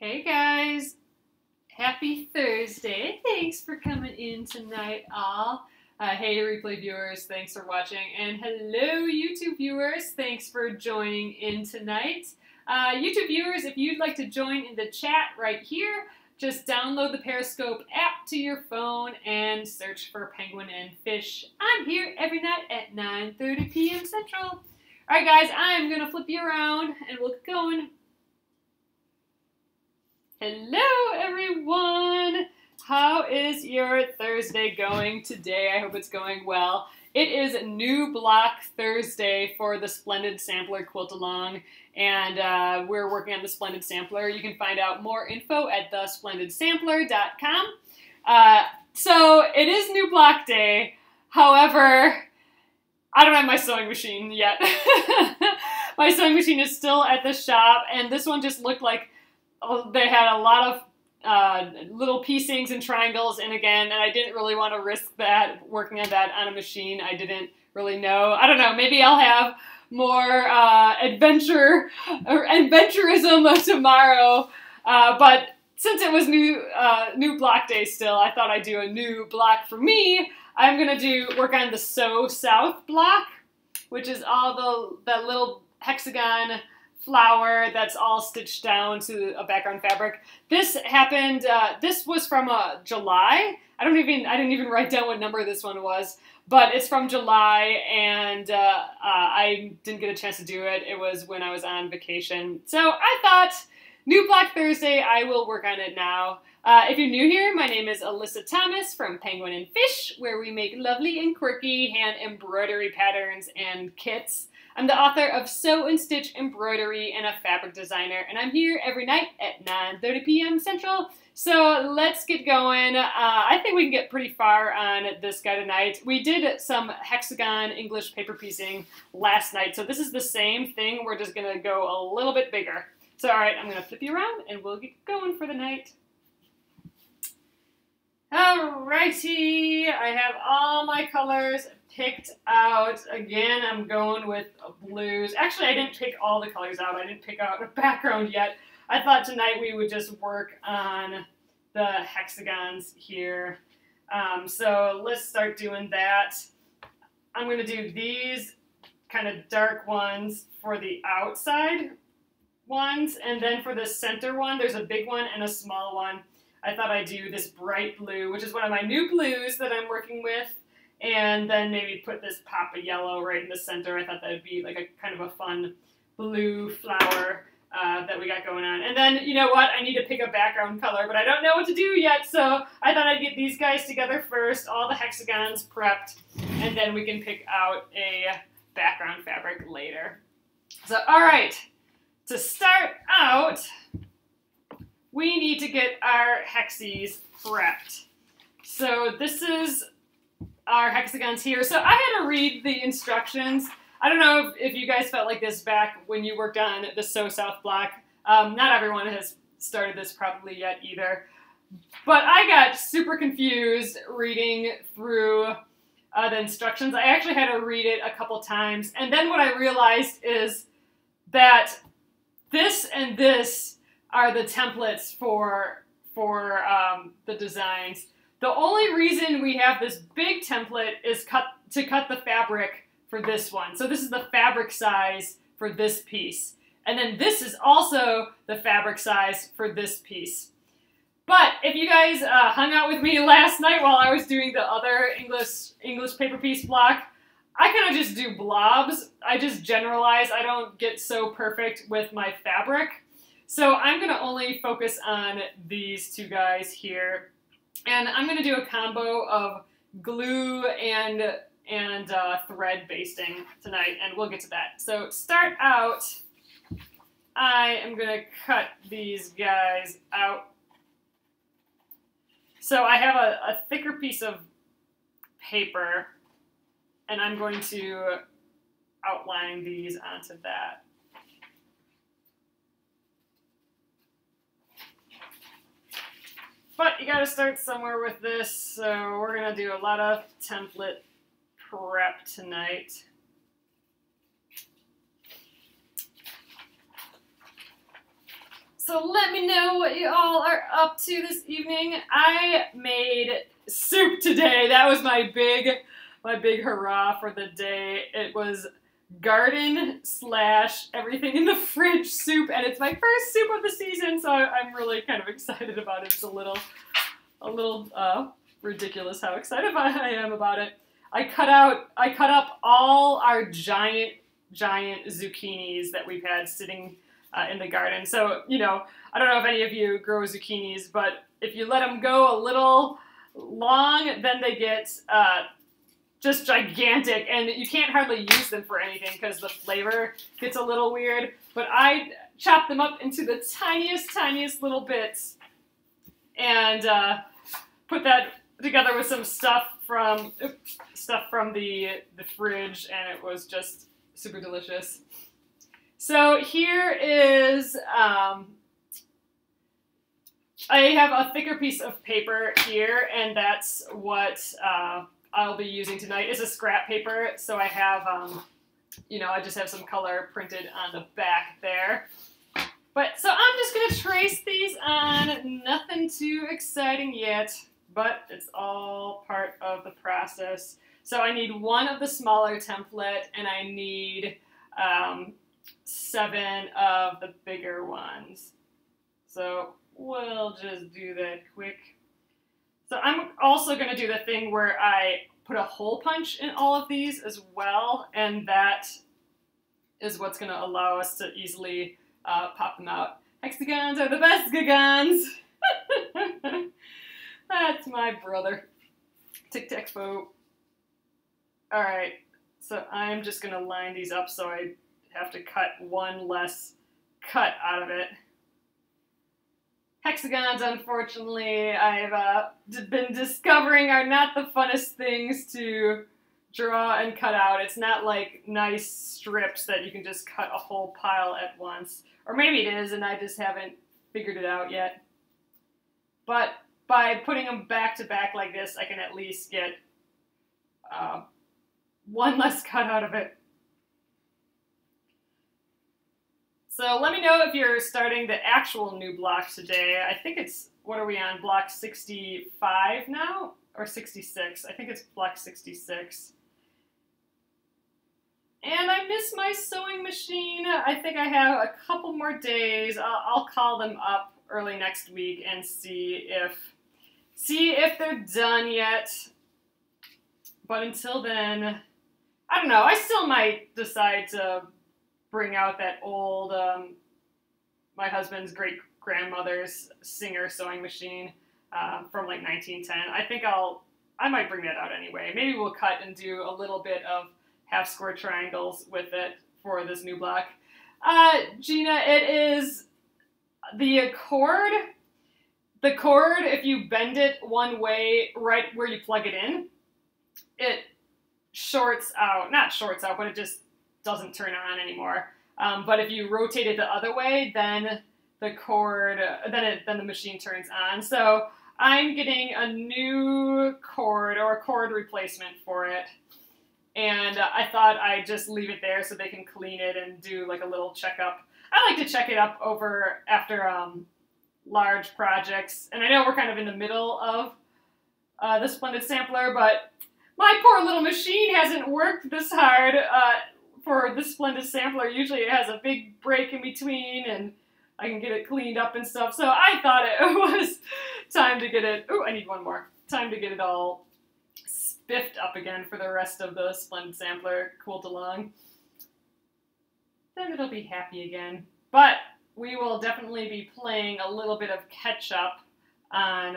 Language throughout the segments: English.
Hey guys, happy Thursday. Thanks for coming in tonight, all. Hey replay viewers, thanks for watching. And hello YouTube viewers, thanks for joining in tonight. YouTube viewers, if you'd like to join in the chat right here, just download the Periscope app to your phone and search for Penguin and Fish. I'm here every night at 9:30 p.m. Central. Alright guys, I'm going to flip you around and we'll get going. Hello everyone! How is your Thursday going today? I hope it's going well. It is New Block Thursday for the Splendid Sampler quilt along, and we're working on the Splendid Sampler. You can find out more info at thesplendidsampler.com. So it is New Block Day. However, I don't have my sewing machine yet. My sewing machine is still at the shop, and this one just looked like they had a lot of little piecings and triangles in again, and I didn't really want to risk that, working on that on a machine. I didn't really know. I don't know, maybe I'll have more adventurism tomorrow, but since it was new block day still, I thought I'd do a new block for me. I'm going to work on the Sew South block, which is all that little hexagon flower that's all stitched down to a background fabric. This happened, this was from July. I didn't even write down what number this one was, but it's from July, and I didn't get a chance to do it. It was when I was on vacation. So I thought, New Block Thursday, I will work on it now. If you're new here, my name is Alyssa Thomas from Penguin and Fish, where we make lovely and quirky hand embroidery patterns and kits. I'm the author of Sew and Stitch Embroidery and a fabric designer, and I'm here every night at 9:30 p.m. Central. So let's get going. I think we can get pretty far on this guy tonight. We did some hexagon English paper piecing last night, so this is the same thing. We're just going to go a little bit bigger. So all right, I'm going to flip you around, and we'll get going for the night. Alrighty, I have all my colors picked out. Again, I'm going with blues. Actually, I didn't pick all the colors out. I didn't pick out a background yet. I thought tonight we would just work on the hexagons here. So let's start doing that. I'm going to do these kind of dark ones for the outside ones, and then for the center one, there's a big one and a small one. I thought I'd do this bright blue, which is one of my new blues that I'm working with, and then maybe put this pop of yellow right in the center. I thought that would be like a kind of a fun blue flower that we got going on. And then, you know what, I need to pick a background color, but I don't know what to do yet, so I thought I'd get these guys together first, all the hexagons prepped, and then we can pick out a background fabric later. So, all right, to start out, we need to get our hexies prepped. So this is our hexagons here. So I had to read the instructions. I don't know if you guys felt like this back when you worked on the Sew South block. Not everyone has started this probably yet either. But I got super confused reading through the instructions. I actually had to read it a couple times. And then what I realized is that this and this are the templates for the designs. The only reason we have this big template is to cut the fabric for this one. So this is the fabric size for this piece. And then this is also the fabric size for this piece. But if you guys hung out with me last night while I was doing the other English paper piece block, I kind of just do blobs. I just generalize. I don't get so perfect with my fabric. So I'm going to only focus on these two guys here. And I'm going to do a combo of glue and thread basting tonight, and we'll get to that. So start out, I am going to cut these guys out. So I have a thicker piece of paper, and I'm going to outline these onto that. But you gotta start somewhere with this, so we're gonna do a lot of template prep tonight. So let me know what you all are up to this evening. I made soup today. That was my big hurrah for the day. It was garden / everything in the fridge soup, and it's my first soup of the season, so I'm really kind of excited about it. It's a little ridiculous how excited I am about it. I cut up all our giant zucchinis that we've had sitting in the garden. So, you know, I don't know if any of you grow zucchinis, but if you let them go a little long, then they get just gigantic, and you can't hardly use them for anything because the flavor gets a little weird. But I chopped them up into the tiniest little bits and put that together with some stuff from the fridge, and it was just super delicious. So here is, I have a thicker piece of paper here, and that's what I'll be using tonight. Is a scrap paper, so I have, you know, I just have some color printed on the back there. But, so I'm just going to trace these on, nothing too exciting yet, but it's all part of the process. So I need one of the smaller template, and I need 7 of the bigger ones. So we'll just do that quick. So I'm also going to do the thing where I put a hole punch in all of these as well, and that is what's going to allow us to easily pop them out. Hexagons are the best gagons! That's my brother. Tic-tac-toe. Alright, so I'm just going to line these up so I have to cut one less cut out of it. Hexagons, unfortunately, I've been discovering are not the funnest things to draw and cut out. It's not like nice strips that you can just cut a whole pile at once. Or maybe it is, and I just haven't figured it out yet. But by putting them back to back like this, I can at least get one less cut out of it. So let me know if you're starting the actual new block today. I think it's, what are we on, block 65 now? Or 66? I think it's block 66. And I miss my sewing machine. I think I have a couple more days. I'll call them up early next week and see if they're done yet. But until then, I don't know. I still might decide to bring out that old, my husband's great-grandmother's Singer sewing machine from like 1910. I think I might bring that out anyway. Maybe we'll cut and do a little bit of half-square triangles with it for this new block. Gina, it is the cord. The cord, if you bend it one way right where you plug it in, it shorts out. Not shorts out, but it just doesn't turn on anymore. But if you rotate it the other way, then the cord, then the machine turns on. So I'm getting a new cord or a cord replacement for it. And I thought I'd just leave it there so they can clean it and do like a little checkup. I like to check it up over after large projects. And I know we're kind of in the middle of the Splendid Sampler, but my poor little machine hasn't worked this hard for the Splendid Sampler. Usually it has a big break in between and I can get it cleaned up and stuff. So I thought it was time to get it, I need one more. Time to get it all spiffed up again for the rest of the Splendid Sampler quilt along. Then it'll be happy again. But we will definitely be playing a little bit of catch up on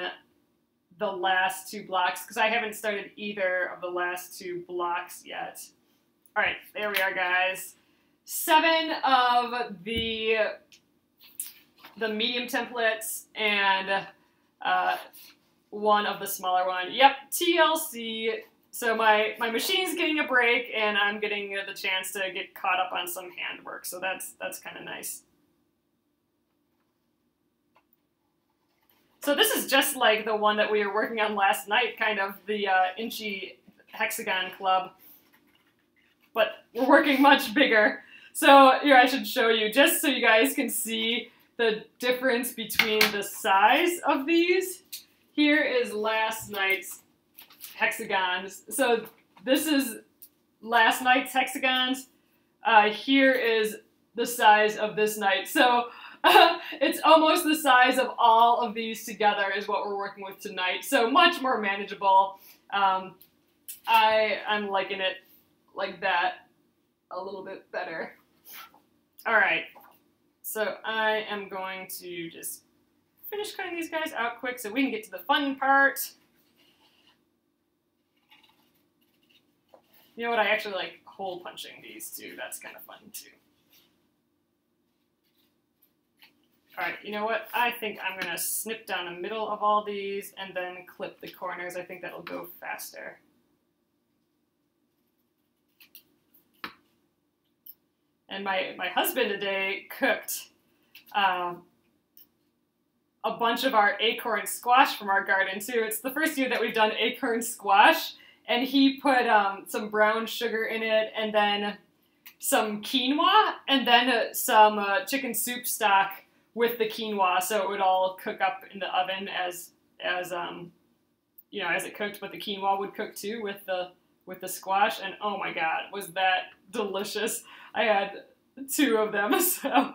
the last 2 blocks because I haven't started either of the last 2 blocks yet. All right, there we are, guys. 7 of the medium templates and 1 of the smaller one. Yep, TLC. So my machine's getting a break, and I'm getting the chance to get caught up on some handwork. So that's kind of nice. So this is just like the one that we were working on last night, kind of the Inchy Hexagon Club. But we're working much bigger. So here I should show you, just so you guys can see the difference between the size of these. Here is last night's hexagons. So this is last night's hexagons. Here is the size of this night. So it's almost the size of all of these together is what we're working with tonight. So much more manageable. I'm liking it like that a little bit better. All right, so I am going to just finish cutting these guys out quick so we can get to the fun part. You know what, I actually like hole punching these too. That's kind of fun too. All right, you know what? I think I'm gonna snip down the middle of all these and then clip the corners. I think that'll go faster. And my husband today cooked a bunch of our acorn squash from our garden too. It's the first year that we've done acorn squash, and he put some brown sugar in it, and then some quinoa, and then some chicken soup stock with the quinoa, so it would all cook up in the oven as you know, as it cooked, but the quinoa would cook too with the squash, and oh my god, was that delicious. I had 2 of them, so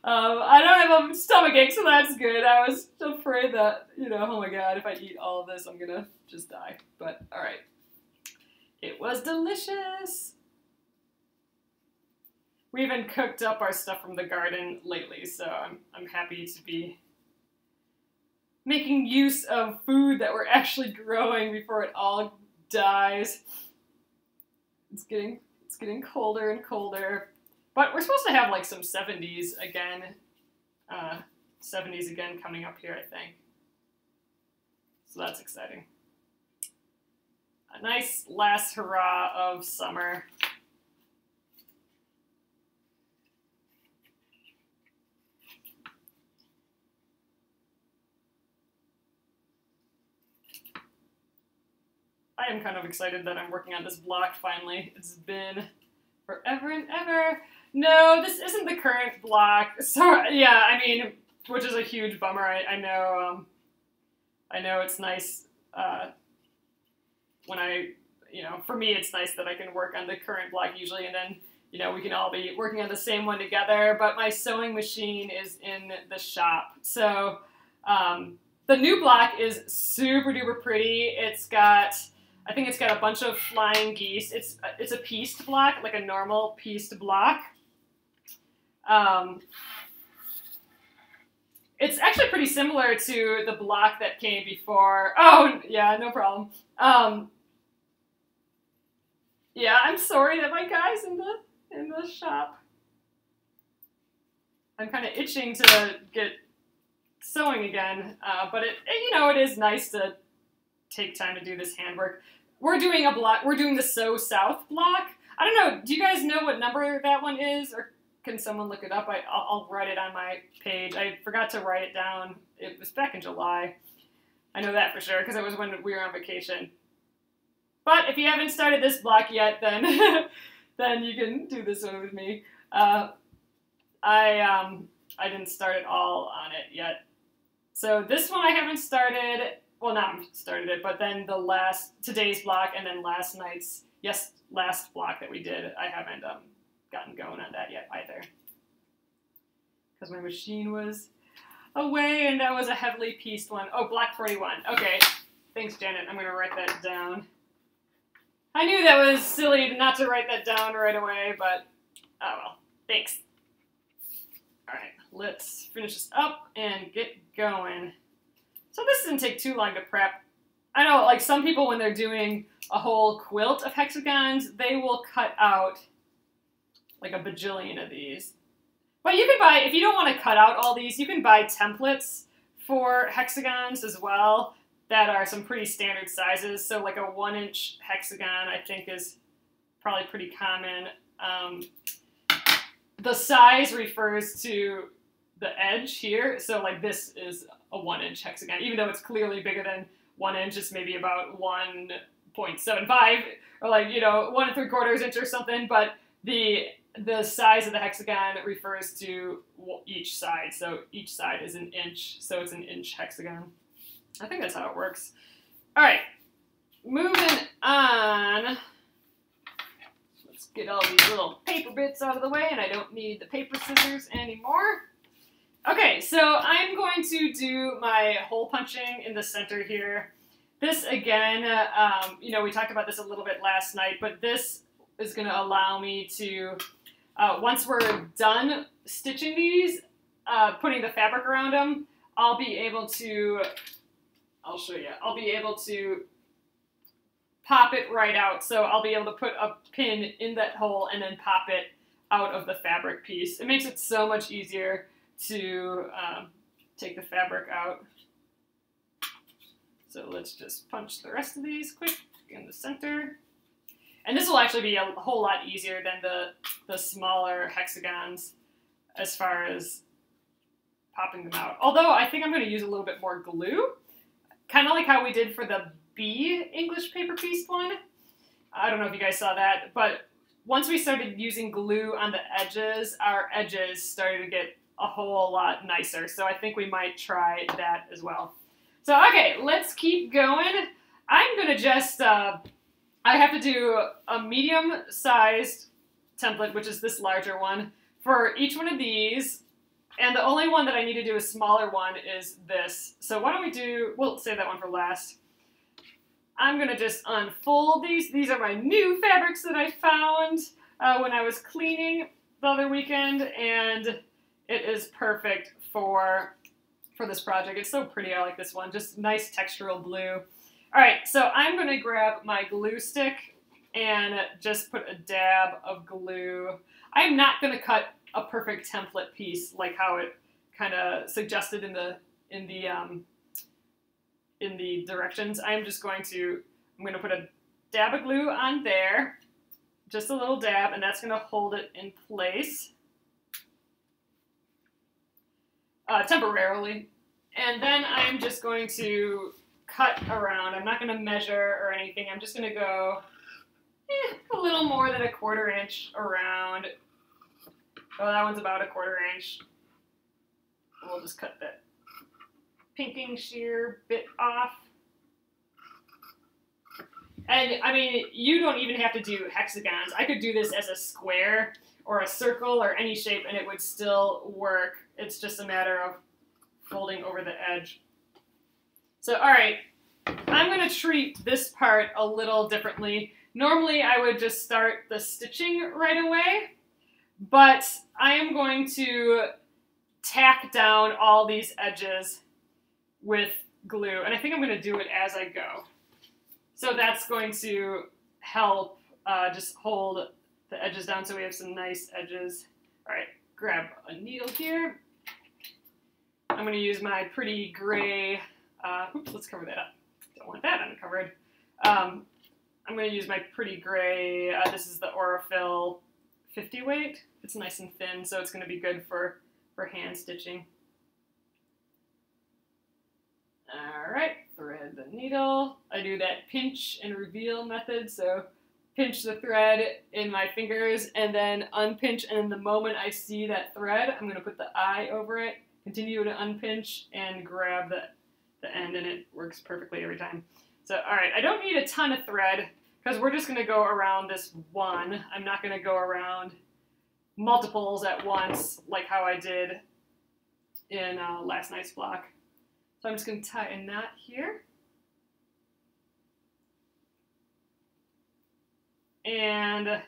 I don't have a stomachache, so that's good. I was afraid that, you know, oh my god, if I eat all of this, I'm gonna just die, but all right. It was delicious. We even cooked up our stuff from the garden lately, so I'm happy to be making use of food that we're actually growing before it all dies. It's getting colder and colder, but we're supposed to have like some 70s again, 70s again coming up here, I think. So that's exciting. A nice last hurrah of summer. I am kind of excited that I'm working on this block finally. It's been forever and ever. No, this isn't the current block. So yeah, I mean, which is a huge bummer. I know it's nice when you know, for me it's nice that I can work on the current block usually, and then, you know, we can all be working on the same one together, but my sewing machine is in the shop. So the new block is super duper pretty. I think it's got a bunch of flying geese. It's a pieced block, like a normal pieced block. It's actually pretty similar to the block that came before. Oh, yeah, no problem. Yeah, I'm sorry that my guy's in the shop. I'm kind of itching to get sewing again, but you know, it is nice to take time to do this handwork. We're doing a block. We're doing the Sew South block. I don't know. Do you guys know what number that one is, or can someone look it up? I'll write it on my page. I forgot to write it down. It was back in July. I know that for sure because it was when we were on vacation. But if you haven't started this block yet, then then you can do this one with me. I didn't start it all on it yet. So this one I haven't started. Well, not started it, but then today's block and then last block that we did, I haven't gotten going on that yet either. Because my machine was away and that was a heavily pieced one. Oh, block 41. Okay, thanks Janet, I'm gonna write that down. I knew that was silly not to write that down right away, but oh well, thanks. All right, let's finish this up and get going. So this didn't take too long to prep. I know, like, some people, when they're doing a whole quilt of hexagons, they will cut out like a bajillion of these. But you can buy, if you don't want to cut out all these, you can buy templates for hexagons as well that are some pretty standard sizes. So like a 1-inch hexagon, I think, is probably pretty common. The size refers to the edge here. So like this is a 1-inch hexagon, even though it's clearly bigger than 1 inch. It's maybe about 1.75 or like, you know, 1 3/4 inch or something. But the the size of the hexagon refers to each side. So each side is an inch, so it's an inch hexagon. I think that's how it works. All right, moving on. Let's get all these little paper bits out of the way, and I don't need the paper scissors anymore. Okay, so I'm going to do my hole punching in the center here. This, again, you know, we talked about this a little bit last night, but this is going to allow me to, once we're done stitching these, putting the fabric around them, I'll be able to, I'll show you, I'll be able to pop it right out. So I'll be able to put a pin in that hole and then pop it out of the fabric piece. It makes it so much easier to take the fabric out. So let's just punch the rest of these quick in the center. And this will actually be a whole lot easier than the smaller hexagons as far as popping them out. Although I think I'm going to use a little bit more glue, kind of like how we did for the B English paper piece one. I don't know if you guys saw that, but once we started using glue on the edges, our edges started to get a whole lot nicer. So I think we might try that as well. So, okay, let's keep going. I'm going to just, I have to do a medium-sized template, which is this larger one, for each one of these. And the only one that I need to do a smaller one is this. So why don't we do, we'll save that one for last. I'm going to just unfold these. These are my new fabrics that I found when I was cleaning the other weekend, and it is perfect for this project. It's so pretty. I like this one. Just nice textural blue. All right, so I'm going to grab my glue stick and just put a dab of glue. I'm not going to cut a perfect template piece like how it kind of suggested in the directions. I'm going to put a dab of glue on there, just a little dab, and that's going to hold it in place temporarily. And then I'm just going to cut around. I'm not going to measure or anything. I'm just going to go a little more than a 1/4 inch around. Oh, that one's about a 1/4 inch. We'll just cut that pinking shear bit off. And, I mean, you don't even have to do hexagons. I could do this as a square or a circle or any shape, and it would still work. It's just a matter of folding over the edge. So, all right, I'm going to treat this part a little differently. Normally, I would just start the stitching right away, but I am going to tack down all these edges with glue, and I think I'm going to do it as I go. So that's going to help just hold the edges down so we have some nice edges. All right, grab a needle here. I'm going to use my pretty gray, oops, let's cover that up. Don't want that uncovered. I'm going to use my pretty gray, this is the Aurifil 50 weight. It's nice and thin, so it's going to be good for hand stitching. All right, thread the needle. I do that pinch and reveal method, so pinch the thread in my fingers and then unpinch, and the moment I see that thread, I'm going to put the eye over it, continue to unpinch, and grab the end, and it works perfectly every time. So, all right, I don't need a ton of thread because we're just going to go around this one. I'm not going to go around multiples at once like how I did in last night's block. So I'm just going to tie a knot here. And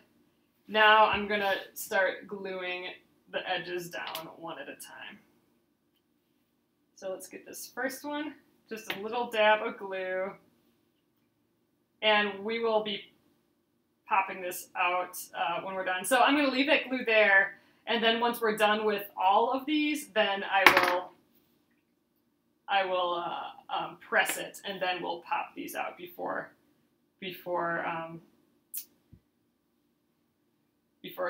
now I'm going to start gluing the edges down one at a time. So let's get this first one, just a little dab of glue. And we will be popping this out when we're done. So I'm going to leave that glue there, and then once we're done with all of these, then I will press it, and then we'll pop these out before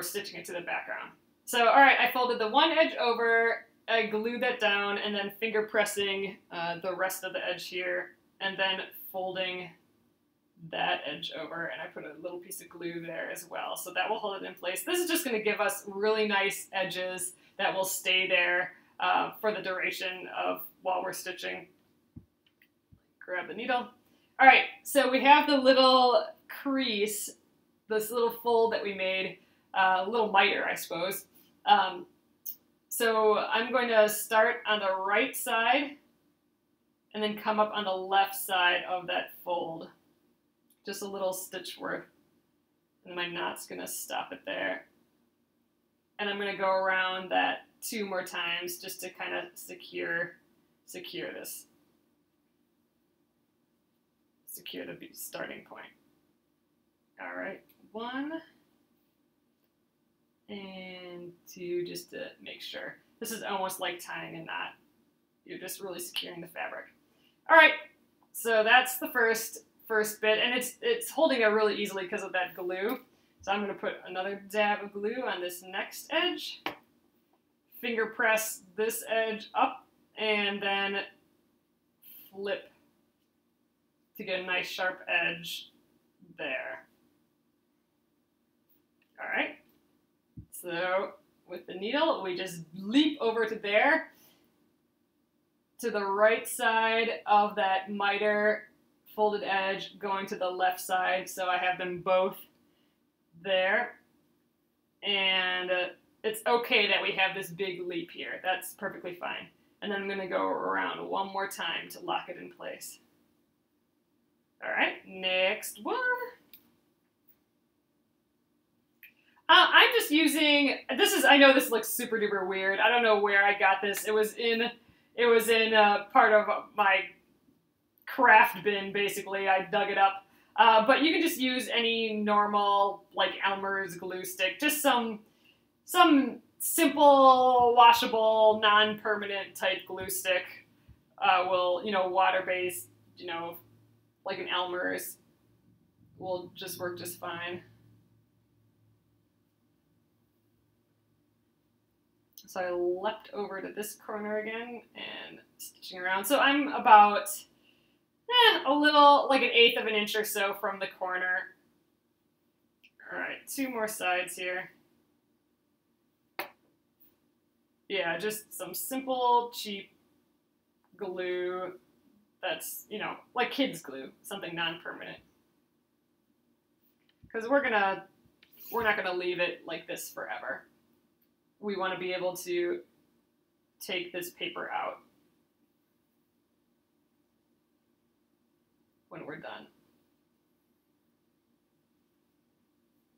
stitching it to the background. So, all right, I folded the one edge over, I glued that down, and then finger pressing the rest of the edge here, and then folding that edge over, and I put a little piece of glue there as well, so that will hold it in place. This is just going to give us really nice edges that will stay there for the duration of while we're stitching. Grab the needle. All right, so we have the little crease, this little fold that we made, a little miter, I suppose. So I'm going to start on the right side and then come up on the left side of that fold. Just a little stitch worth. And my knot's going to stop it there. And I'm going to go around that 2 more times just to kind of secure this. Secure the starting point. All right, 1 and 2, just to make sure. This is almost like tying a knot. You're just really securing the fabric. All right, so that's the first bit, and it's holding it really easily because of that glue. So I'm going to put another dab of glue on this next edge, finger press this edge up, and then flip to get a nice sharp edge there. All right, so with the needle, we just leap over to there, to the right side of that miter folded edge, going to the left side, so I have them both there. And it's okay that we have this big leap here. That's perfectly fine. And then I'm going to go around 1 more time to lock it in place. All right, next one. I'm just using, I know this looks super duper weird. I don't know where I got this. It was in part of my craft bin, basically. I dug it up. But you can just use any normal, like Elmer's glue stick. Just some simple, washable, non-permanent type glue stick. Water-based, like an Elmer's will just work just fine. So I leapt over to this corner again and stitching around. So I'm about a little, like 1/8 of an inch or so from the corner. All right, 2 more sides here. Yeah, just some simple, cheap glue that's, like kids glue, something non-permanent. Because we're not gonna leave it like this forever. We want to be able to take this paper out when we're done.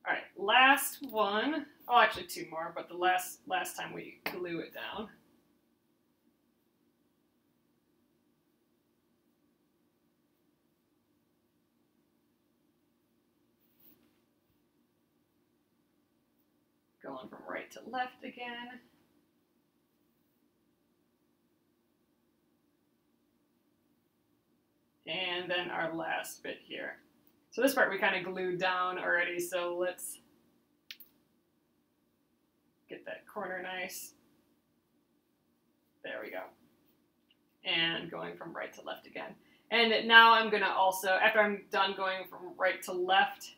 All right, last one. Oh, actually 2 more, but the last time we glue it down. Going from right to left again. And then our last bit here. So this part we kind of glued down already, so let's get that corner nice. There we go. And going from right to left again. And now I'm gonna also, after I'm done going from right to left,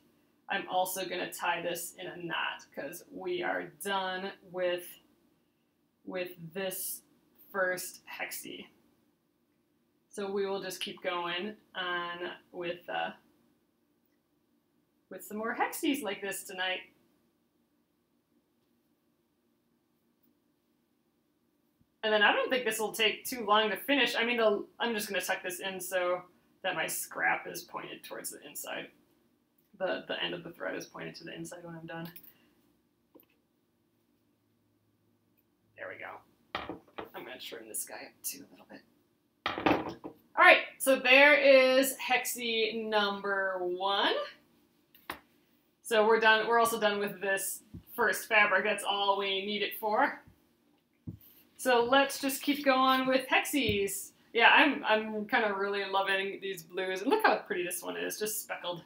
I'm also going to tie this in a knot because we are done with this first hexie. So we will just keep going on with some more hexies like this tonight. And then I don't think this will take too long to finish. I mean, I'm just going to tuck this in so that my scrap is pointed towards the inside. The end of the thread is pointed to the inside when I'm done. There we go. I'm going to trim this guy up too a little bit. All right, so there is hexie number 1. So we're done. We're also done with this first fabric. That's all we need it for. So let's just keep going with hexies. Yeah, I'm kind of really loving these blues. And look how pretty this one is, just speckled.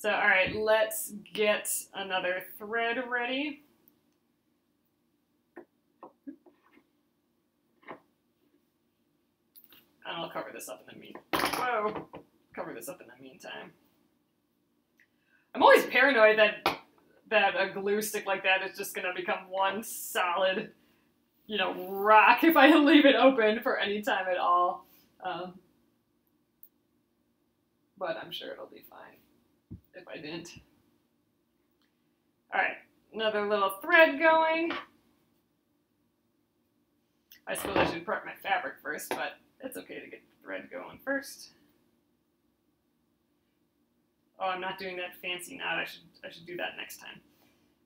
So, all right, let's get another thread ready. And I'll cover this up in the meantime. really paranoid that a glue stick like that is just gonna become one solid, you know, rock if I leave it open for any time at all. But I'm sure it'll be fine if I didn't. All right, another little thread going. I suppose I should prep my fabric first, but it's okay to get the thread going first. Oh, I'm not doing that fancy knot. I should do that next time.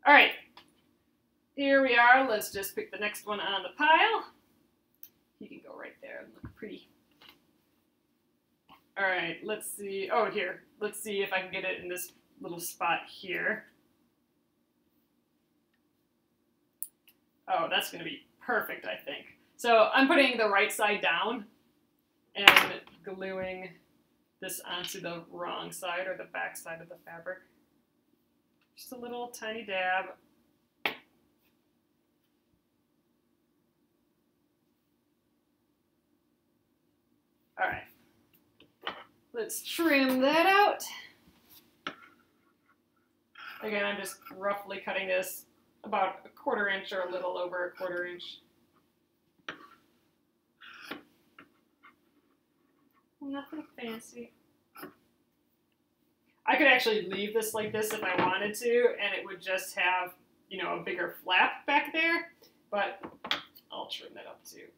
All right, here we are. Let's just pick the next one on the pile. You can go right there and look pretty. All right, let's see. Oh, here. Let's see if I can get it in this little spot here. Oh, that's going to be perfect, I think. So I'm putting the right side down and gluing this onto the wrong side or the back side of the fabric. Just a little tiny dab. All right, let's trim that out. Again, I'm just roughly cutting this about 1/4 inch or a little over 1/4 inch. Nothing fancy. I could actually leave this like this if I wanted to, and it would just have, you know, a bigger flap back there, but I'll trim that up too.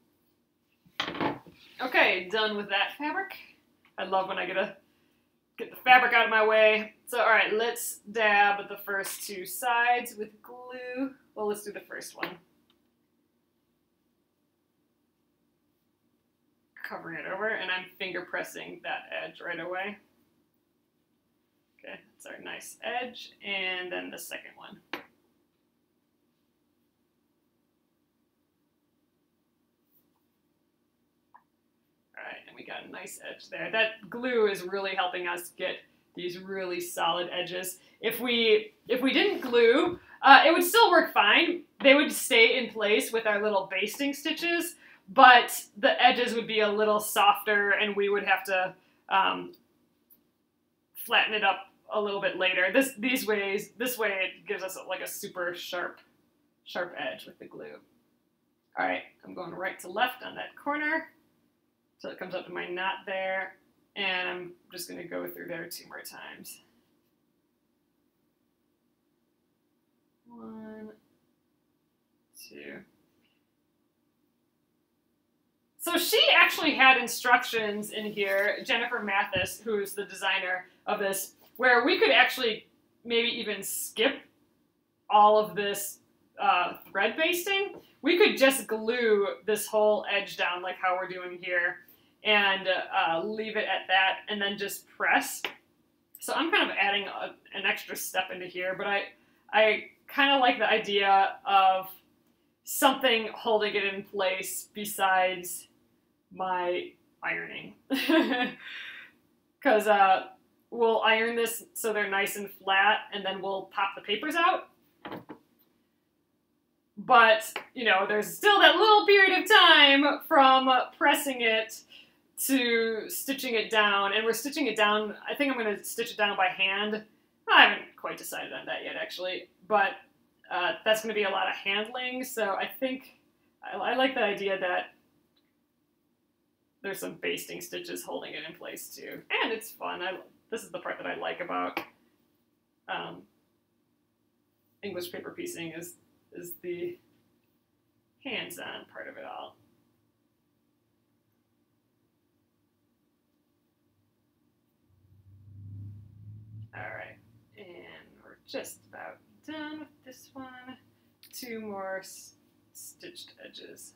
Okay, done with that fabric. I love when I get the fabric out of my way. So, all right, let's dab the first 2 sides with glue. Well, let's do the first one. Covering it over, and I'm finger pressing that edge right away. Okay, that's our nice edge, and then the second one. All right, and we got a nice edge there. That glue is really helping us get these really solid edges. If we didn't glue, it would still work fine. They would stay in place with our little basting stitches, but the edges would be a little softer, and we would have to flatten it up a little bit later. This way it gives us like a super sharp edge with the glue. All right, I'm going right to left on that corner, so it comes up to my knot there, and I'm just going to go through there 2 more times. 1, 2. So she actually had instructions in here, Jennifer Mathis, who's the designer of this, where we could actually maybe even skip all of this thread basting. We could just glue this whole edge down like how we're doing here and leave it at that and then just press. So I'm kind of adding an extra step into here, but I kind of like the idea of something holding it in place besides my ironing. Because we'll iron this so they're nice and flat, and then we'll pop the papers out. But, you know, there's still that little period of time from pressing it to stitching it down, and we're stitching it down. I think I'm going to stitch it down by hand. I haven't quite decided on that yet, actually, but that's going to be a lot of handling, so I think I like the idea that there's some basting stitches holding it in place too, and it's fun. This is the part that I like about English paper piecing is the hands-on part of it all. All right, and we're just about done with this one. 2 more stitched edges,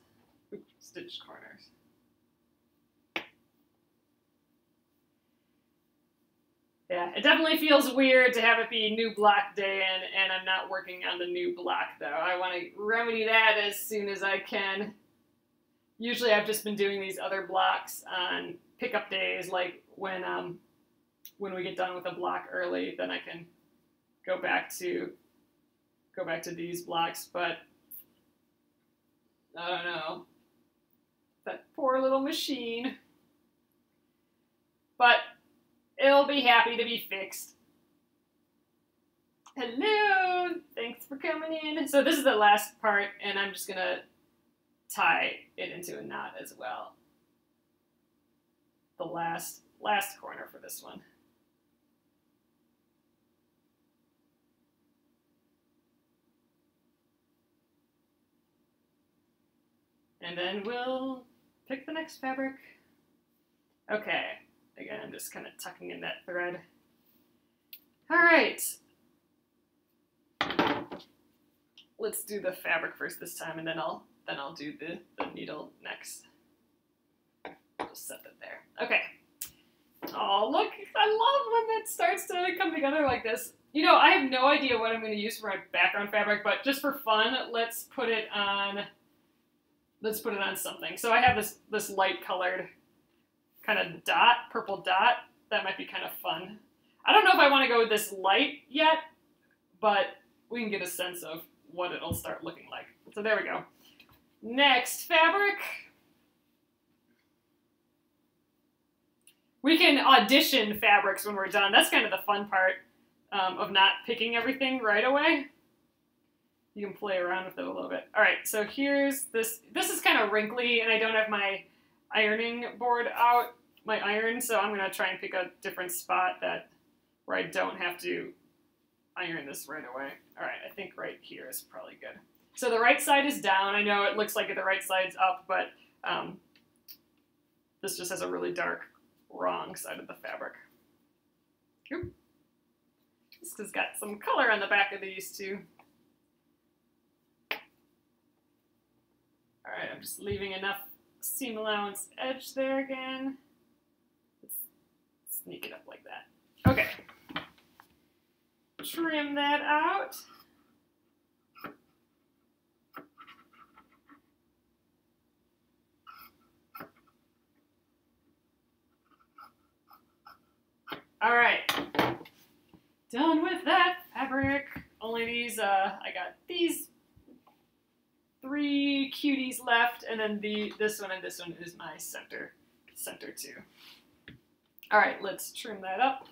stitched corners. Yeah, it definitely feels weird to have it be new block day and I'm not working on the new block though. I want to remedy that as soon as I can. Usually I've just been doing these other blocks on pickup days, like when we get done with a block early, then I can go back to these blocks, but I don't know. That poor little machine. But it'll be happy to be fixed. Hello! Thanks for coming in. So this is the last part, and I'm just going to tie it into a knot as well. The last corner for this one. And then we'll pick the next fabric. Okay, again, I'm just kind of tucking in that thread. All right. Let's do the fabric first this time, and then I'll do the needle next. Just set that there. Okay. Oh, look, I love when it starts to come together like this. You know, I have no idea what I'm going to use for my background fabric, but just for fun, let's put it on something. So I have this light colored kind of dot, purple dot. That might be kind of fun. I don't know if I want to go with this light yet, but we can get a sense of what it'll start looking like. So there we go. Next fabric. We can audition fabrics when we're done. That's kind of the fun part of not picking everything right away. You can play around with it a little bit. All right, so here's this. This is kind of wrinkly, and I don't have my ironing board out, my iron, so I'm going to try and pick a different spot where I don't have to iron this right away. All right, I think right here is probably good. So the right side is down. I know it looks like the right side's up, but this just has a really dark, wrong side of the fabric. Oop. This has got some color on the back of these too. All right, I'm just leaving enough seam allowance edge there again. Let's sneak it up like that. Okay. Trim that out. All right. Done with that fabric. Only these, I got these 3 cuties left, and then this one and this one is my center two. All right, let's trim that up.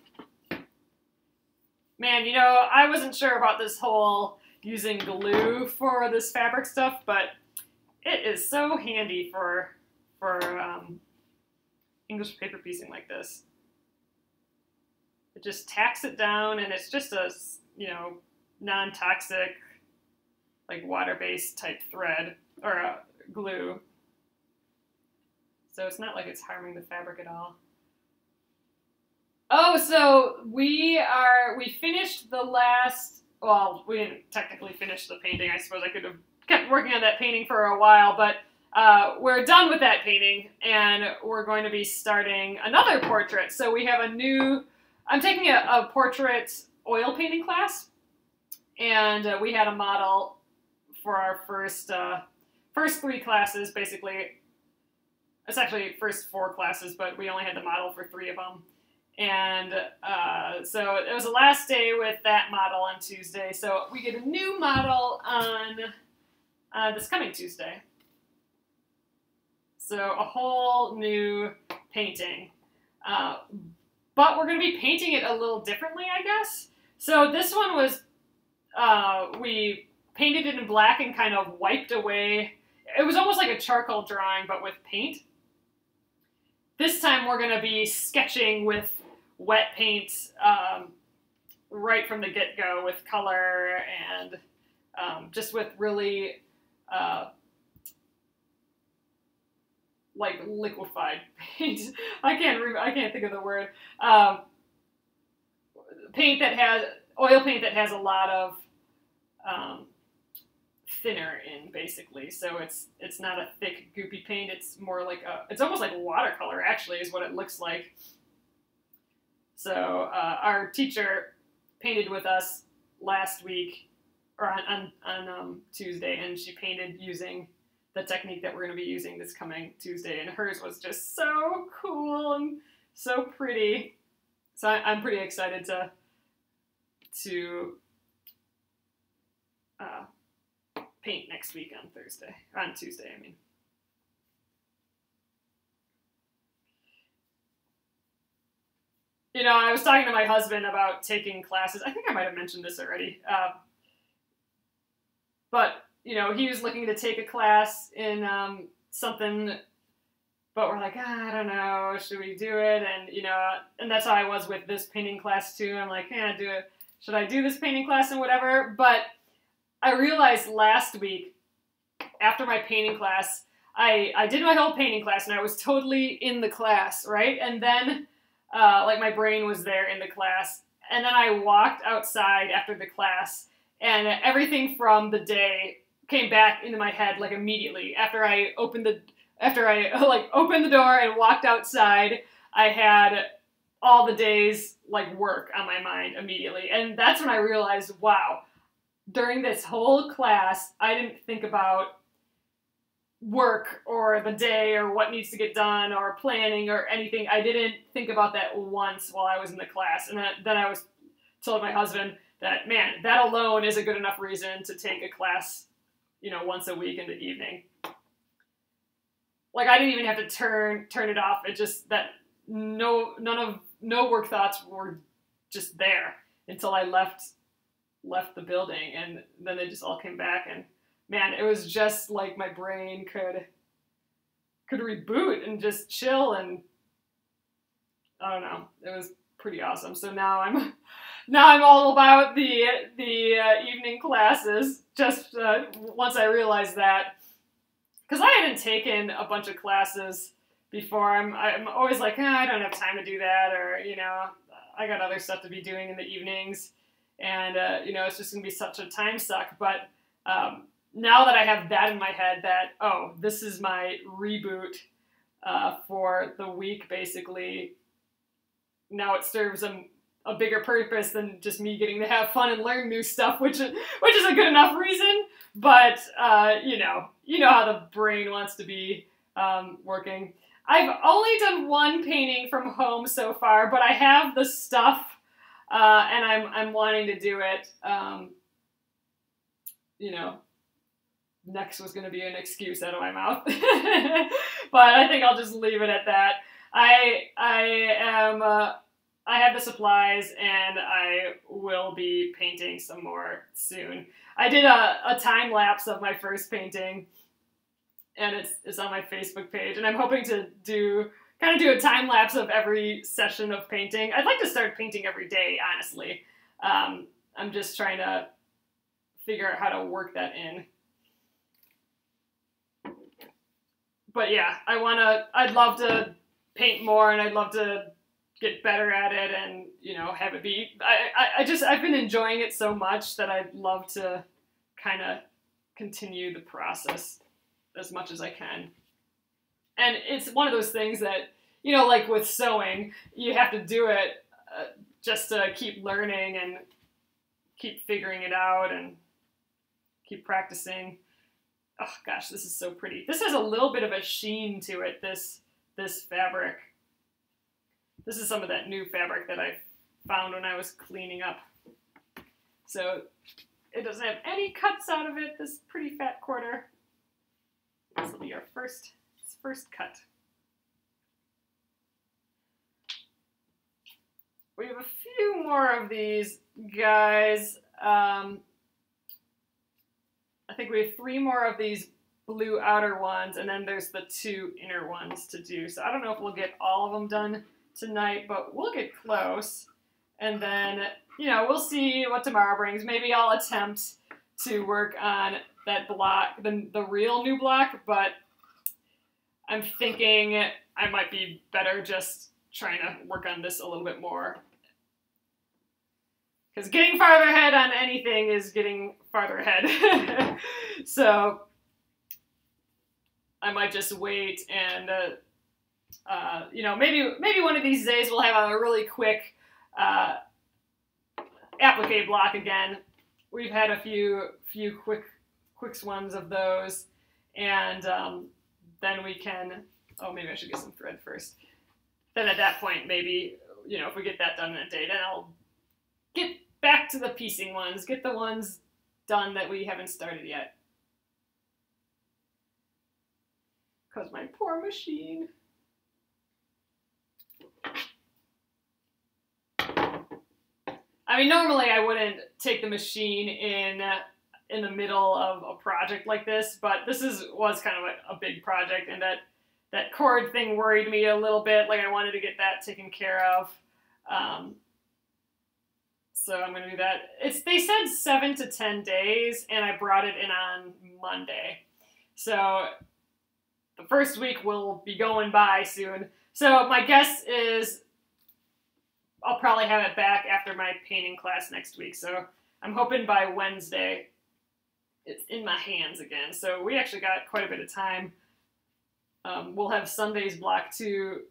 Man, you know, I wasn't sure about this whole using glue for this fabric stuff, but it is so handy for English paper piecing like this. It just tacks it down, and it's just a, you know, non-toxic, like water-based type thread, or a glue. So it's not like it's harming the fabric at all. Oh, so we finished the last, well, we didn't technically finish the painting. I suppose I could have kept working on that painting for a while, but we're done with that painting, and we're going to be starting another portrait. So we have a new, I'm taking a portrait oil painting class, and we had a model for our first 3 classes, basically. It's actually first 4 classes, but we only had the model for 3 of them. And so it was the last day with that model on Tuesday. So we get a new model on this coming Tuesday. So a whole new painting. But we're going to be painting it a little differently, I guess. So this one was, we painted it in black and kind of wiped away. It was almost like a charcoal drawing, but with paint. This time we're going to be sketching with wet paint right from the get-go with color and just with really like liquefied paint. I can't think of the word. Paint that has oil paint that has a lot of thinner in, basically. So it's not a thick goopy paint. It's more like it's almost like watercolor, actually, is what it looks like. So our teacher painted with us last week, or on Tuesday, and she painted using the technique that we're going to be using this coming Tuesday, and hers was just so cool and so pretty. So I'm pretty excited to paint next week on Tuesday, I mean. you know, I was talking to my husband about taking classes. I think I might have mentioned this already. But, you know, he was looking to take a class in something, but we're like, I don't know, should we do it? And, you know, and that's how I was with this painting class too. I'm like, should I do this painting class and whatever? But I realized last week, after my painting class, I did my whole painting class and I was totally in the class, right? And then, like, my brain was there in the class. And then I walked outside after the class and everything from the day came back into my head, like, immediately. After I opened the door and walked outside, I had all the day's, like, work on my mind immediately. And that's when I realized, wow, during this whole class, I didn't think about work or the day or what needs to get done or planning or anything. I didn't think about that once while I was in the class. And then I was told my husband that, man, that alone is a good enough reason to take a class, you know, once a week in the evening. Like, I didn't even have to turn it off. It just, that no work thoughts were just there until I left the building, and then they just all came back, and man, it was just like my brain could reboot and just chill, and I don't know, it was pretty awesome. So now I'm all about the evening classes. Just once I realized that, because I hadn't taken a bunch of classes before. I'm always like, I don't have time to do that, or, you know, I got other stuff to be doing in the evenings, and you know, it's just gonna be such a time suck. But now that I have that in my head, that, oh, this is my reboot for the week, basically, now it serves a bigger purpose than just me getting to have fun and learn new stuff, which is a good enough reason. But you know how the brain wants to be working. I've only done one painting from home so far, but I have the stuff, and I'm wanting to do it. You know, next was going to be an excuse out of my mouth, but I think I'll just leave it at that. I have the supplies, and I will be painting some more soon. I did a time lapse of my first painting, and it's on my Facebook page, and I'm hoping to do a time lapse of every session of painting. I'd like to start painting every day, honestly. I'm just trying to figure out how to work that in. But yeah, I'd love to paint more, and I'd love to get better at it, and, you know, have it be, I've been enjoying it so much that I'd love to kind of continue the process as much as I can. And it's one of those things that, you know, like with sewing, you have to do it just to keep learning and keep figuring it out and keep practicing. Oh gosh, this is so pretty. This has a little bit of a sheen to it, this fabric. This is some of that new fabric that I found when I was cleaning up. So it doesn't have any cuts out of it, this pretty fat quarter. This will be our first cut. We have a few more of these guys. I think we have 3 more of these blue outer ones, and then there's the 2 inner ones to do. So I don't know if we'll get all of them done tonight, but we'll get close. And then, you know, we'll see what tomorrow brings. Maybe I'll attempt to work on that block, the real new block, but I'm thinking I might be better just trying to work on this a little bit more. Because getting farther ahead on anything is getting farther ahead. So I might just wait and, you know, maybe one of these days we'll have a really quick applique block again. We've had a few quick ones of those, and then we can, oh, maybe I should get some thread first. Then at that point, maybe, you know, if we get that done in a day, then I'll get back to the piecing ones, get the ones done that we haven't started yet. Because my poor machine. I mean, normally I wouldn't take the machine in the middle of a project like this, but this was kind of a big project, and that cord thing worried me a little bit. Like, I wanted to get that taken care of. So I'm going to do that. They said 7 to 10 days, and I brought it in on Monday. So the first week will be going by soon. So my guess is I'll probably have it back after my painting class next week. So I'm hoping by Wednesday it's in my hands again. So we actually got quite a bit of time. We'll have Sunday's block too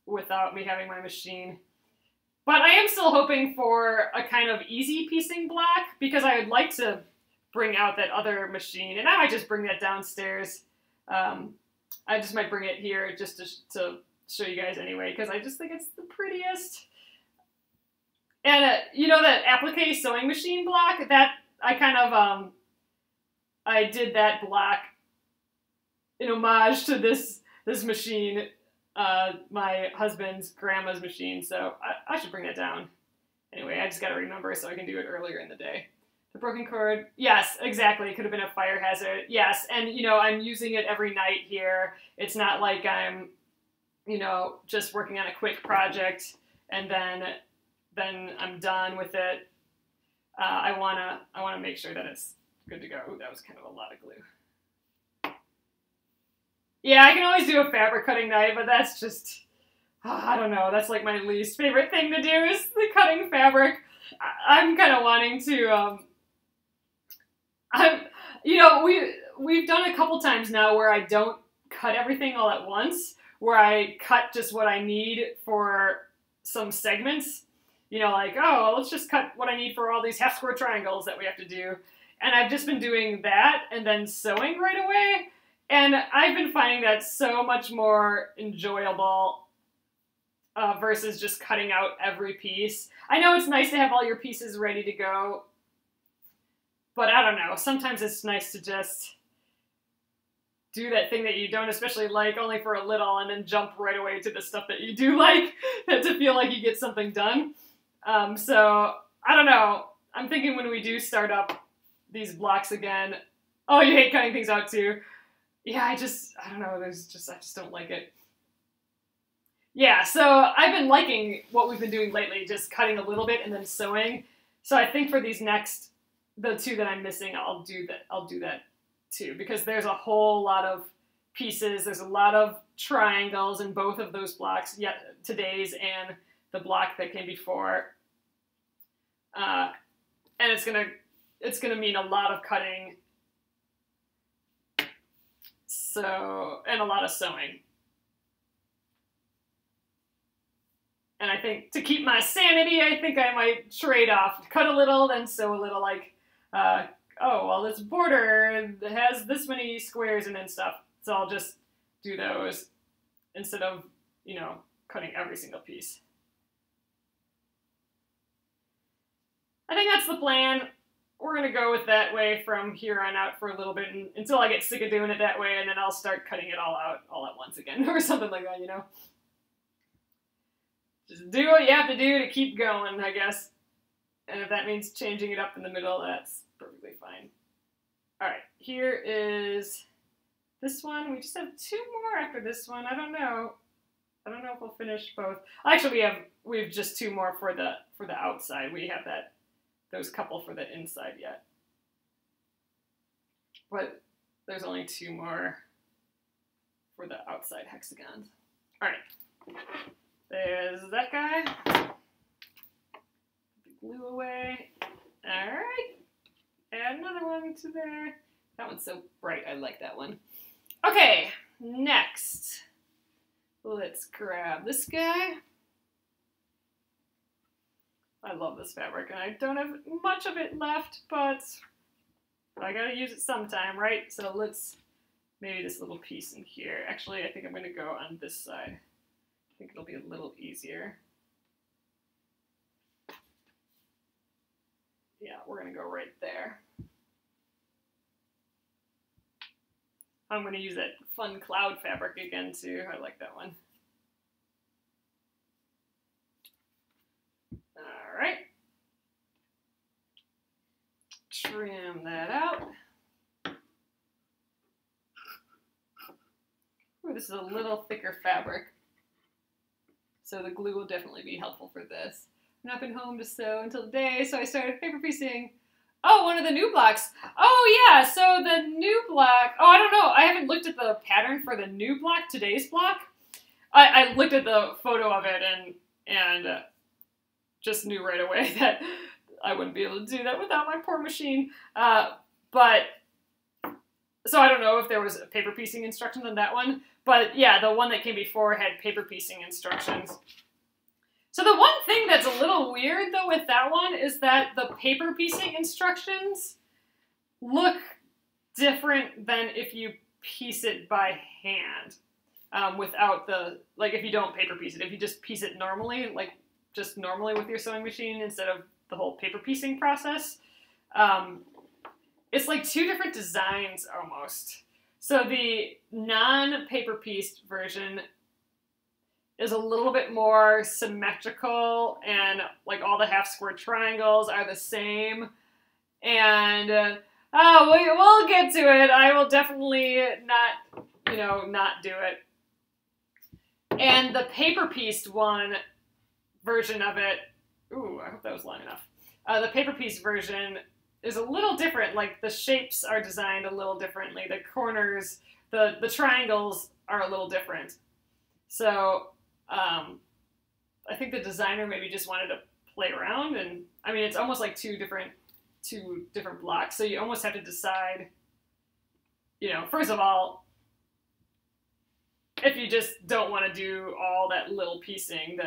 without me having my machine. But I am still hoping for a kind of easy piecing block, because I would like to bring out that other machine, and I might just bring that downstairs. I just might bring it here just to show you guys anyway, because I just think it's the prettiest. And you know that applique sewing machine block? That I kind of I did that block in homage to this machine. My husband's grandma's machine, so I should bring that down. Anyway, I just gotta remember so I can do it earlier in the day. The broken cord, yes, exactly, it could have been a fire hazard, yes, and you know, I'm using it every night here. It's not like I'm, you know, just working on a quick project and then I'm done with it. I wanna make sure that it's good to go. Ooh, that was kind of a lot of glue. Yeah, I can always do a fabric cutting knife, but that's just, I don't know, that's like my least favorite thing to do is the cutting fabric. I'm kind of wanting to, you know, we've done a couple times now where I don't cut everything all at once, where I cut just what I need for some segments. You know, like, oh, let's just cut what I need for all these half square triangles that we have to do. And I've just been doing that and then sewing right away. And I've been finding that so much more enjoyable versus just cutting out every piece. I know it's nice to have all your pieces ready to go, but I don't know. Sometimes it's nice to just do that thing that you don't especially like only for a little and then jump right away to the stuff that you do like to feel like you get something done. So, I don't know. I'm thinking when we do start up these blocks again, oh, you hate cutting things out too. Yeah, I don't know, I just don't like it. Yeah, so I've been liking what we've been doing lately, just cutting a little bit and then sewing. So I think for these the two that I'm missing, I'll do that too, because there's a whole lot of pieces, there's a lot of triangles in both of those blocks, today's and the block that came before. And it's gonna mean a lot of cutting. So, and a lot of sewing. And I think to keep my sanity, I think I might trade off. Cut a little, then sew a little, like, oh, well, this border has this many squares and then stuff. So I'll just do those instead of, you know, cutting every single piece. I think that's the plan. We're going to go with that way from here on out for a little bit until I get sick of doing it that way, and then I'll start cutting it all out all at once again, or something like that, you know? Just do what you have to do to keep going, I guess. And if that means changing it up in the middle, that's perfectly fine. Alright, here is this one. We just have 2 more after this one. I don't know if we'll finish both. Actually, we have just 2 more for the outside. We have those couple for the inside yet. But there's only 2 more for the outside hexagons. Alright. There's that guy. Put the glue away. Alright. Add another one to there. That one's so bright, I like that one. Okay, next. Let's grab this guy. I love this fabric, and I don't have much of it left, but I gotta use it sometime, right? So let's, maybe this little piece in here. Actually, I think I'm gonna go on this side. I think it'll be a little easier. Yeah, we're gonna go right there. I'm gonna use that fun cloud fabric again too. I like that one. All right. trim that out. Ooh, this is a little thicker fabric, so the glue will definitely be helpful for this. I've not been home to sew until today, so I started paper piecing. Oh, one of the new blocks. Oh yeah, so the new block, oh I don't know, I haven't looked at the pattern for the new block, today's block. I looked at the photo of it and just knew right away that I wouldn't be able to do that without my poor machine. But, so I don't know if there was paper piecing instructions on that one, but yeah, the one that came before had paper piecing instructions. So the one thing that's a little weird though with that one is that the paper piecing instructions look different than if you piece it by hand. Without the, like if you don't paper piece it, if you just piece it normally, like just normally with your sewing machine instead of the whole paper piecing process, it's like two different designs almost. So the non-paper pieced version is a little bit more symmetrical and like all the half square triangles are the same. And we'll get to it. I will definitely not, not do it. And the paper pieced one version of it, ooh, I hope that was long enough. The paper pieced version is a little different. Like the shapes are designed a little differently. The corners, the triangles are a little different. So I think the designer maybe just wanted to play around, and I mean it's almost like two different blocks. So you almost have to decide, first of all, if you just don't want to do all that little piecing,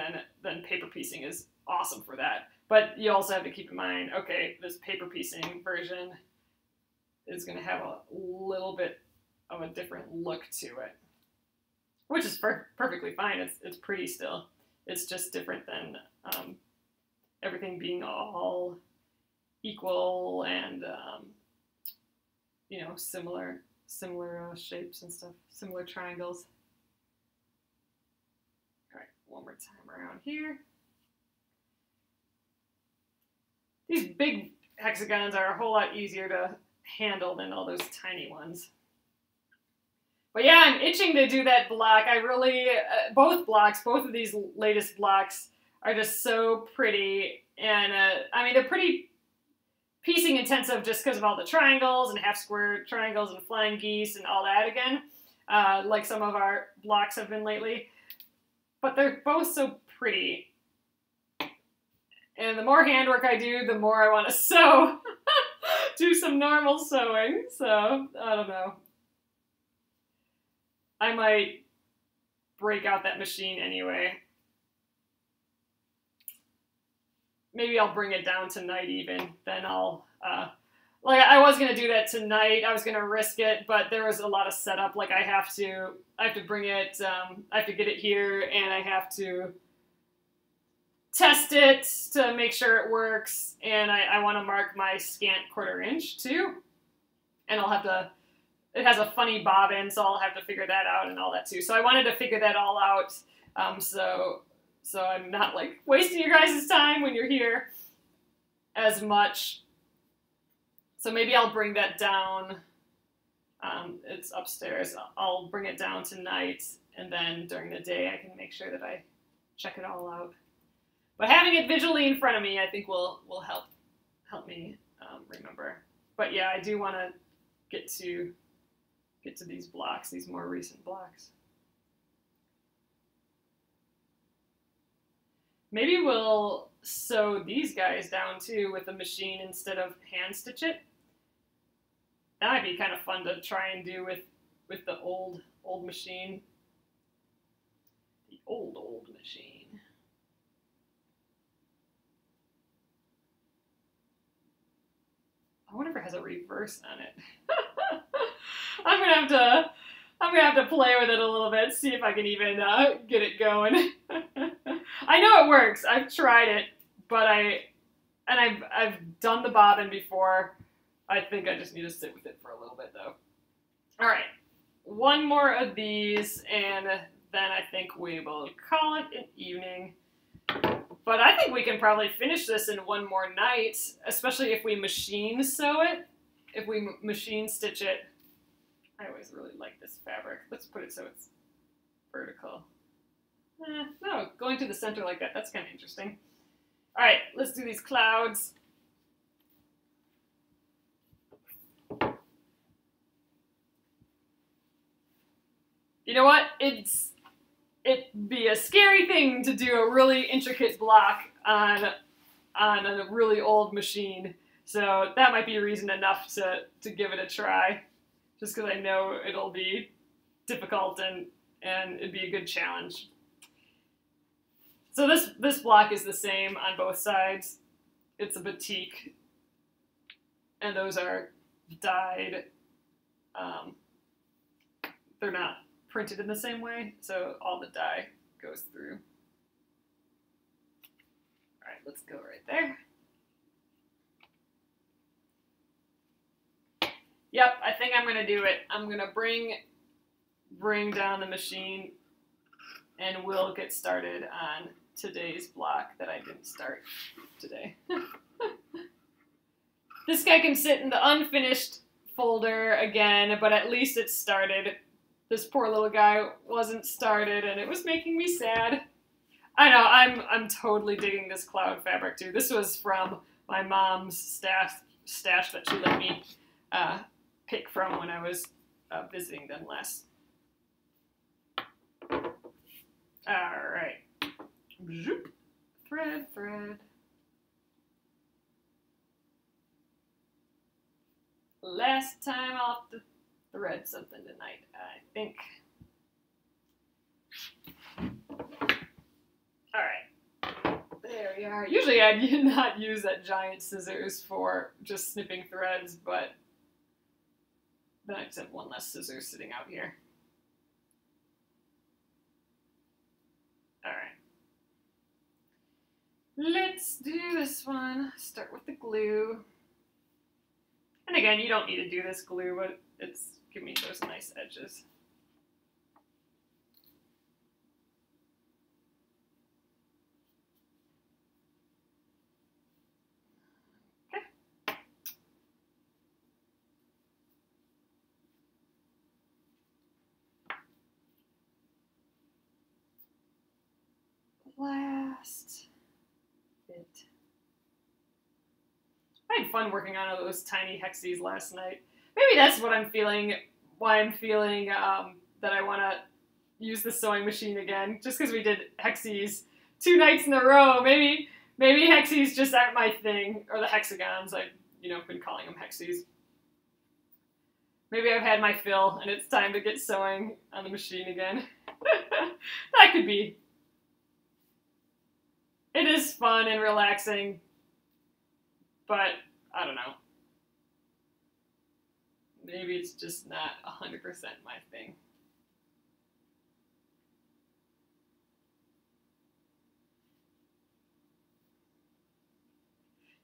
then paper piecing is awesome for that. But you also have to keep in mind, okay, this paper piecing version is going to have a little bit of a different look to it, which is perfectly fine. It's pretty still. It's just different than everything being all equal and similar shapes and stuff, similar triangles. All right, one more time around here. These big hexagons are a whole lot easier to handle than all those tiny ones. But yeah, I'm itching to do that block. I really, both of these latest blocks are just so pretty. And I mean, they're pretty piecing intensive just because of all the triangles and half square triangles and flying geese and all that again, like some of our blocks have been lately. But they're both so pretty. And the more handwork I do, the more I want to sew. Do some normal sewing. So, I don't know. I might break out that machine anyway. Maybe I'll bring it down tonight even. Then I'll, like I was going to do that tonight. I was going to risk it, but there was a lot of setup. Like I have to bring it, I have to get it here and I have to test it to make sure it works. And I want to mark my scant 1/4 inch too. And I'll have to, it has a funny bobbin, so I'll have to figure that out and all that too. So I wanted to figure that all out, so I'm not like wasting your guys' time when you're here as much. So maybe I'll bring that down. It's upstairs. I'll bring it down tonight, and then during the day I can make sure that I check it all out. But having it visually in front of me, I think will help me remember. But yeah, I do want to get to these blocks, these more recent blocks. Maybe we'll sew these guys down too with the machine instead of hand stitch it. That might be kind of fun to try and do with the old machine. The old machine. I wonder if it has a reverse on it. I'm gonna have to play with it a little bit, see if I can even get it going. I know it works. I've tried it, but I've done the bobbin before. I think I just need to sit with it for a little bit though. All right, one more of these, and then I think we will call it an evening. But I think we can probably finish this in one more night, especially if we machine sew it, if we machine stitch it. I always really like this fabric. Let's put it so it's vertical. No, going to the center like that, that's kind of interesting. All right, let's do these clouds. You know what? It'd be a scary thing to do a really intricate block on a really old machine. So that might be reason enough to give it a try. Just because I know it'll be difficult and it'd be a good challenge. So this block is the same on both sides. It's a batik, and those are dyed. They're not printed in the same way, so all the dye goes through. All right, let's go right there. Yep, I think I'm gonna do it. I'm gonna bring down the machine, and we'll get started on today's block that I didn't start today. This guy can sit in the unfinished folder again, but at least it's started. This poor little guy wasn't started, and it was making me sad. I know, I'm totally digging this cloud fabric too. This was from my mom's stash that she let me pick from when I was visiting them last. All right. Zoop. Thread, thread. Last time I'll have to thread something tonight, I think. All right. There we are. Usually I'd not use that giant scissors for just snipping threads, but then I just have one less scissors sitting out here. All right. Let's do this one. Start with the glue. And again, you don't need to do this glue, but it's giving me those nice edges. Okay. Last bit. I had fun working on all those tiny hexies last night. Maybe that's what I'm feeling, why I'm feeling that I want to use the sewing machine again, just because we did hexies 2 nights in a row. Maybe hexies just aren't my thing, or the hexagons. I've been calling them hexies. Maybe I've had my fill, and it's time to get sewing on the machine again. That could be. It is fun and relaxing, but I don't know. Maybe it's just not 100% my thing.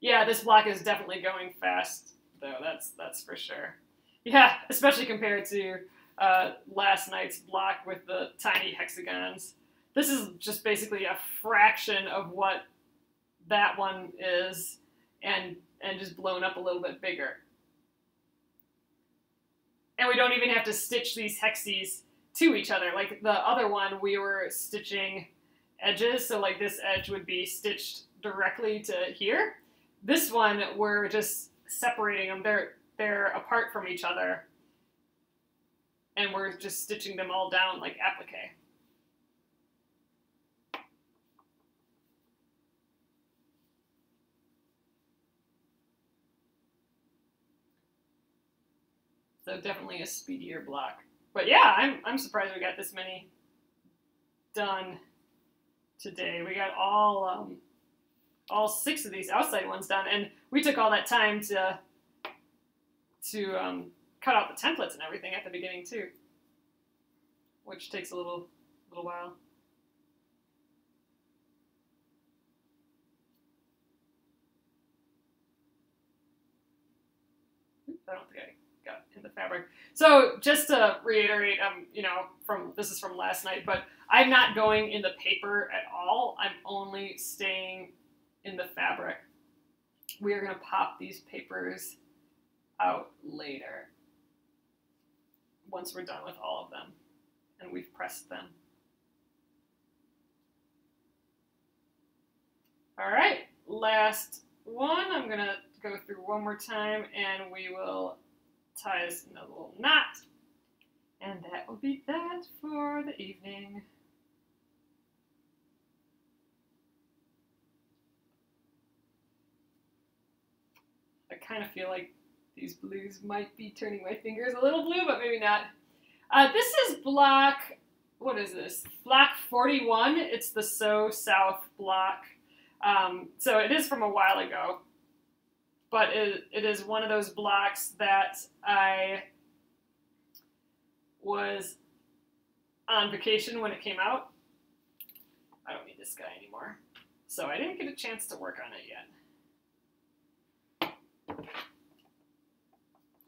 Yeah, this block is definitely going fast, though. That's for sure. Yeah, especially compared to last night's block with the tiny hexagons. This is just basically a fraction of what that one is, and just blown up a little bit bigger. And we don't even have to stitch these hexies to each other. Like the other one, we were stitching edges, so like this edge would be stitched directly to here. This one, we're just separating them. They're apart from each other, and we're just stitching them all down like applique. So definitely a speedier block. But yeah, I'm surprised we got this many done today. We got all 6 of these outside ones done, and we took all that time to cut out the templates and everything at the beginning too, which takes a little while. Oops, I don't think I got in the fabric. So just to reiterate, you know, this is from last night, but I'm not going in the paper at all. I'm only staying in the fabric. We are going to pop these papers out later, once we're done with all of them and we've pressed them. All right, last one. I'm going to go through one more time and we will tie this in a little knot. And that will be that for the evening. I kind of feel like these blues might be turning my fingers a little blue, but maybe not. This is block, what is this? Block 41. It's the So South block. So it is from a while ago, but it is one of those blocks that I was on vacation when it came out. I don't need this guy anymore. So I didn't get a chance to work on it yet.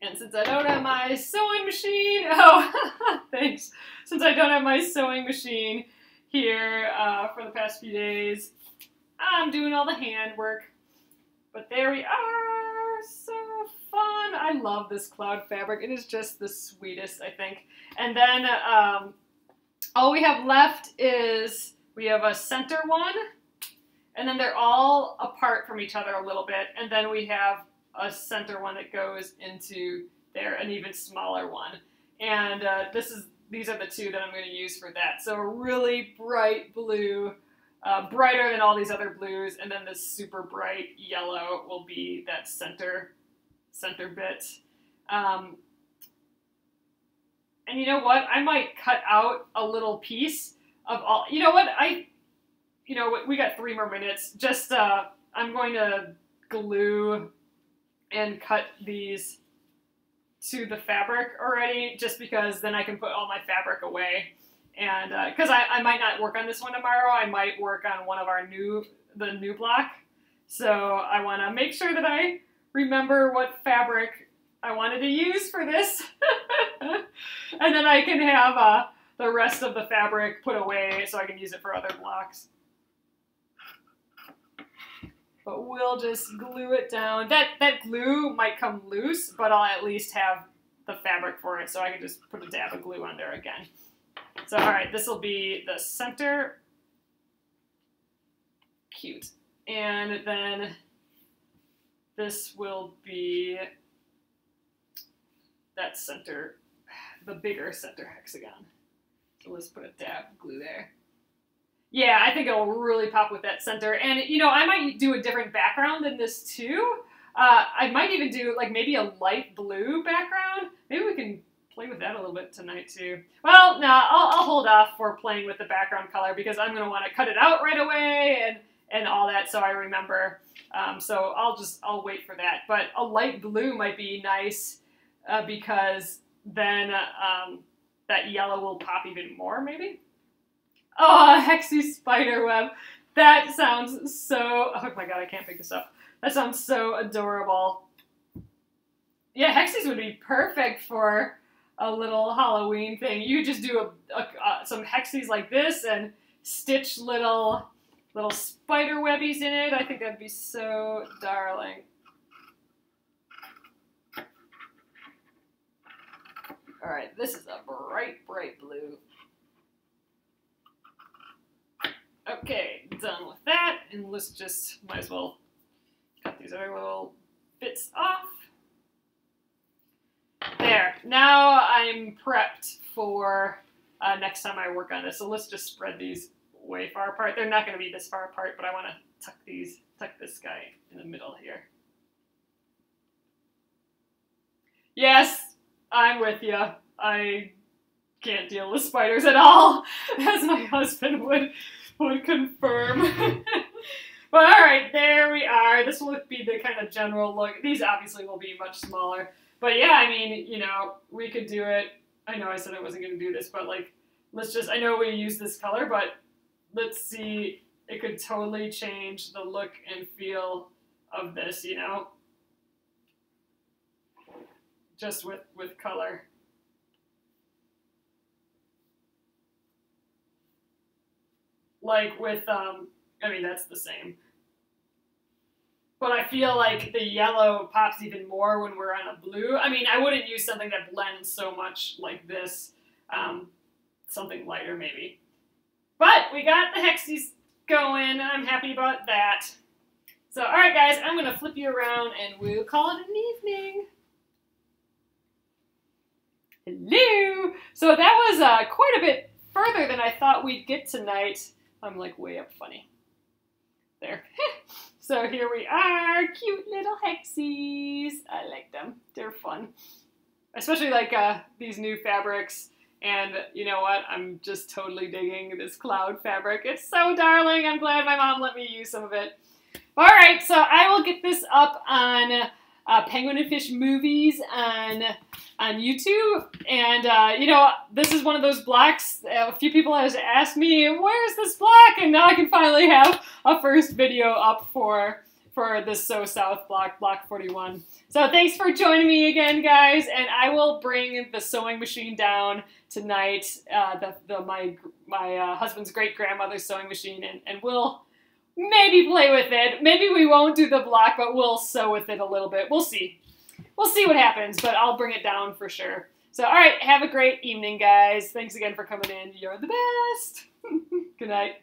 And since I don't have my sewing machine, oh, thanks. Since I don't have my sewing machine here for the past few days, I'm doing all the handwork. But there we are, so fun. I love this cloud fabric. It is just the sweetest, I think. And then all we have left is we have a center one, and then they're all apart from each other a little bit, and then we have a center one that goes into there, an even smaller one. And these are the two that I'm going to use for that. So a really bright blue, brighter than all these other blues, and then this super bright yellow will be that center bit. And you know what? I might cut out a little piece of all. You know what? We got 3 more minutes. Just I'm going to glue and cut these to the fabric already, just because then I can put all my fabric away. And because I might not work on this one tomorrow, I might work on one of the new block. So I want to make sure that I remember what fabric I wanted to use for this. And then I can have the rest of the fabric put away so I can use it for other blocks. But we'll just glue it down. That glue might come loose, but I'll at least have the fabric for it, so I can just put a dab of glue on there again. So, all right, this will be the center. Cute. And then this will be that center, the bigger center hexagon. So let's put a dab of glue there. Yeah, I think it'll really pop with that center. And, you know, I might do a different background than this, too. I might even do, like, maybe a light blue background. Maybe we can play with that a little bit tonight, too. Well, no, I'll hold off for playing with the background color because I'm going to want to cut it out right away and all that so I remember. So I'll wait for that. But a light blue might be nice because then that yellow will pop even more, maybe. Oh, Hexy Spiderweb. That sounds so... Oh my god, I can't pick this up. That sounds so adorable. Yeah, Hexies would be perfect for a little Halloween thing. You could just do some Hexies like this and stitch little spider webbies in it. I think that'd be so darling. Alright, this is a bright, bright blue. Okay, done with that, and let's just, might as well cut these other little bits off. There, now I'm prepped for next time I work on this, so let's just spread these way far apart. They're not going to be this far apart, but I want to tuck this guy in the middle here. Yes, I'm with you. I can't deal with spiders at all, as my husband would confirm. But alright, there we are. This will be the kind of general look. These obviously will be much smaller. But yeah, I mean, you know, we could do it. I know I said I wasn't going to do this, but like, let's just, I know we use this color, but let's see. It could totally change the look and feel of this, you know? just with color. Like with, I mean, that's the same. But I feel like the yellow pops even more when we're on a blue. I mean, I wouldn't use something that blends so much like this. Something lighter, maybe. But we got the hexies going. I'm happy about that. So, all right, guys, I'm going to flip you around, and we'll call it an evening. Hello! So that was quite a bit further than I thought we'd get tonight. I'm like way up funny. There. So here we are, cute little hexies. I like them. They're fun. Especially like these new fabrics. And you know what? I'm just totally digging this cloud fabric. It's so darling. I'm glad my mom let me use some of it. All right, so I will get this up on Penguin and Fish Movies on YouTube. And, you know, this is one of those blocks. A few people have asked me, where's this block? And now I can finally have a first video up for this So South block, block 41. So thanks for joining me again, guys. And I will bring the sewing machine down tonight, my husband's great-grandmother's sewing machine, and we'll maybe play with it. Maybe we won't do the block, but we'll sew with it a little bit. We'll see. We'll see what happens, but I'll bring it down for sure. So, all right, have a great evening, guys. Thanks again for coming in. You're the best. Good night.